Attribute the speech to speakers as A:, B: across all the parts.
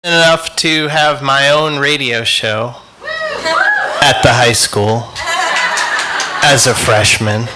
A: enough to have my own radio show at the high school as a freshman.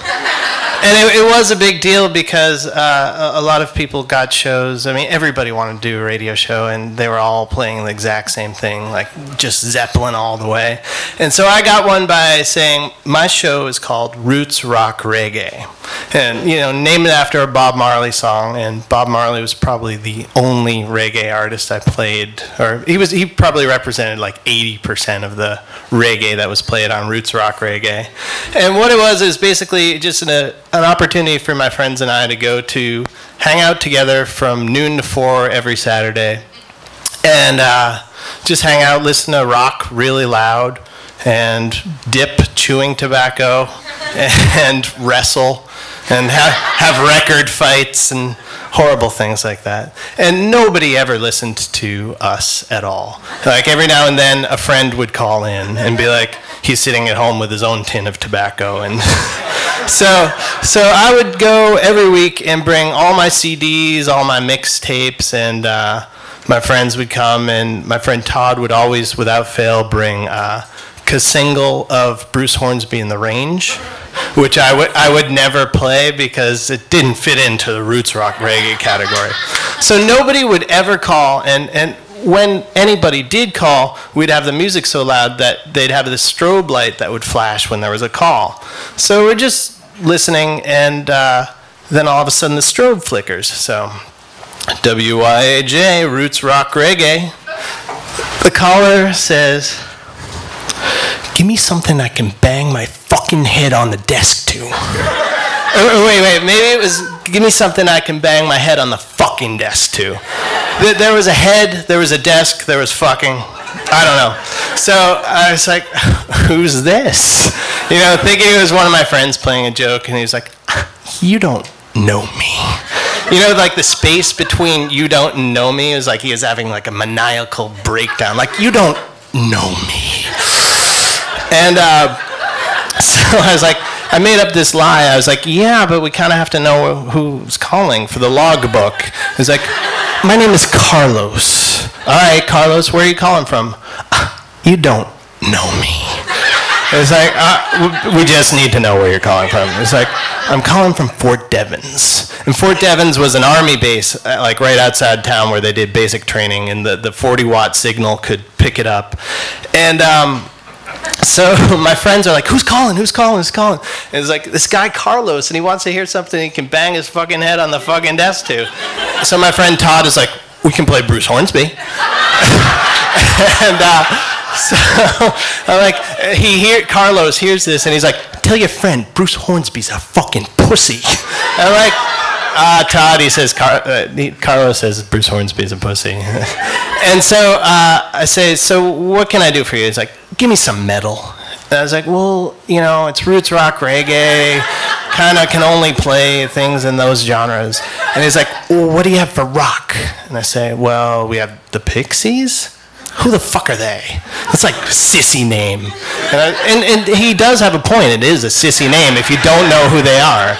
A: And it was a big deal because a lot of people got shows. I mean, everybody wanted to do a radio show, and they were all playing the exact same thing, like just Zeppelin all the way. And so I got one by saying, my show is called Roots Rock Reggae. And, you know, named it after a Bob Marley song, and Bob Marley was probably the only reggae artist I played, or he probably represented like 80% of the reggae that was played on Roots Rock Reggae. And what it was is basically just an opportunity for my friends and I to go to hang out together from noon to 4 every Saturday, and just hang out, listen to rock really loud, and dip chewing tobacco, and wrestle, and have record fights and horrible things like that. And nobody ever listened to us at all. Like every now and then a friend would call in and be like, he's sitting at home with his own tin of tobacco. And so I would go every week and bring all my CDs, all my mixtapes, and my friends would come, and my friend Todd would always, without fail, bring a single of Bruce Hornsby and the Range, which I would never play because it didn't fit into the roots rock reggae category. So nobody would ever call, and when anybody did call, we'd have the music so loud that they'd have this strobe light that would flash when there was a call. So we're just listening, and then all of a sudden the strobe flickers. So WYAJ, Roots Rock Reggae. The caller says, give me something I can bang my fucking head on the desk to. Wait, maybe it was, give me something I can bang my head on the fucking desk to. There was a head, there was a desk, there was fucking, I don't know. So I was like, who's this? You know, thinking it was one of my friends playing a joke, and he was like, you don't know me. You know, like the space between you don't know me is like he was having like a maniacal breakdown. Like, you don't know me. And so I was like, I made up this lie. I was like, yeah, but we kind of have to know who's calling for the logbook. He was like, my name is Carlos. All right, Carlos, where are you calling from? You don't know me. It's like, we just need to know where you're calling from. It's like, I'm calling from Fort Devens. And Fort Devens was an army base, like right outside town where they did basic training, and the 40-watt signal could pick it up. And so my friends are like, who's calling? Who's calling? Who's calling? And it's like, this guy Carlos, and he wants to hear something he can bang his fucking head on the fucking desk to. So my friend Todd is like, we can play Bruce Hornsby. And so I'm like, Carlos hears this, and he's like, tell your friend Bruce Hornsby's a fucking pussy. And I'm like, Todd, he says, Carlos says Bruce Hornsby's a pussy. And so I say, so what can I do for you? He's like, give me some metal. And I was like, well, you know, it's roots rock reggae, kind of can only play things in those genres. And he's like, well, what do you have for rock? And I say, well, we have the Pixies. Who the fuck are they? It's like a sissy name. And he does have a point. It is a sissy name if you don't know who they are.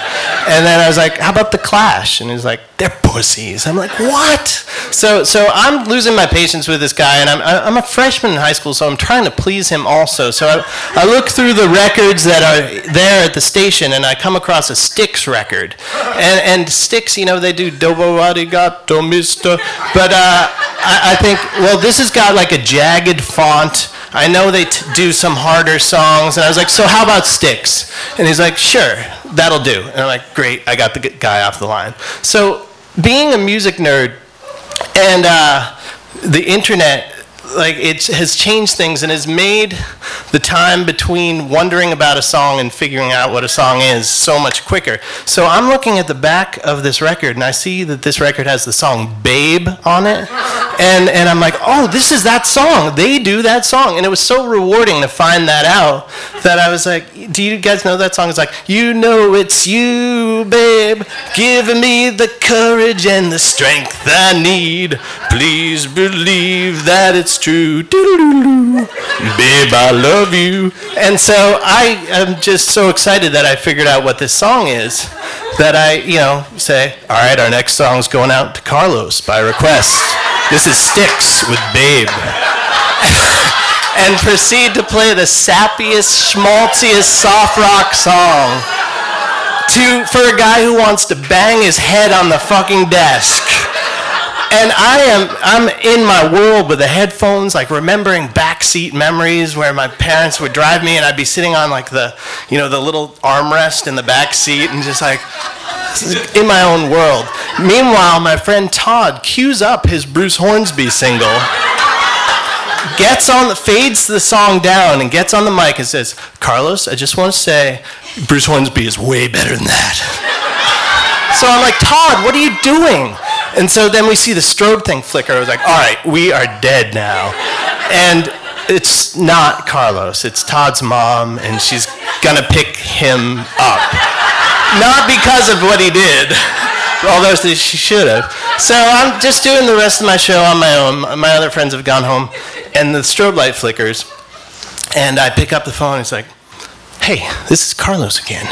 A: And then I was like, how about the Clash? And he's like, they're pussies. I'm like, what? So I'm losing my patience with this guy, and I'm a freshman in high school, so I'm trying to please him also. So I look through the records that are there at the station, and I come across a Styx record. And Styx, you know, they do Dobo Arigato Mister. But I think, well, this has got like a jagged font. I know they do some harder songs. And I was like, so how about Styx? And he's like, sure, that'll do. And I'm like, great, I got the guy off the line. So being a music nerd and the internet, like, it has changed things and has made the time between wondering about a song and figuring out what a song is so much quicker. So I'm looking at the back of this record, and I see that this record has the song Babe on it. And I'm like, oh, this is that song. They do that song. And it was so rewarding to find that out that I was like, do you guys know that song? It's like, you know it's you, babe, giving me the courage and the strength I need. Please believe that it's true. Doo-doo-doo-doo. Babe, I love you. And so I am just so excited that I figured out what this song is that I, you know, say, all right, our next song's going out to Carlos by request. This is Styx with Babe. And proceed to play the sappiest, schmaltziest soft rock song for a guy who wants to bang his head on the fucking desk. And I'm in my world with the headphones, like remembering backseat memories where my parents would drive me and I'd be sitting on like the little armrest in the back seat and just like in my own world. Meanwhile, my friend Todd cues up his Bruce Hornsby single, fades the song down and gets on the mic and says, "Carlos, I just want to say Bruce Hornsby is way better than that." So I'm like, "Todd, what are you doing?" And so then we see the strobe thing flicker. I was like, all right, we are dead now. And it's not Carlos, it's Todd's mom, and she's gonna pick him up. Not because of what he did, although she should have. So I'm just doing the rest of my show on my own. My other friends have gone home, and the strobe light flickers, and I pick up the phone, and it's like, "Hey, this is Carlos again.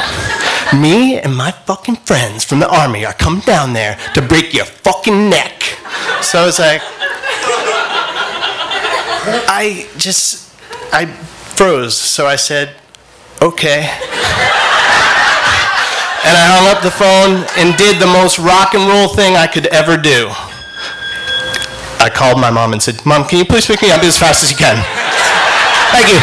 A: Me and my fucking friends from the army are coming down there to break your fucking neck." So it's like, I froze. So I said, "Okay." And I hung up the phone and did the most rock and roll thing I could ever do. I called my mom and said, "Mom, can you please pick me up as fast as you can? Thank you."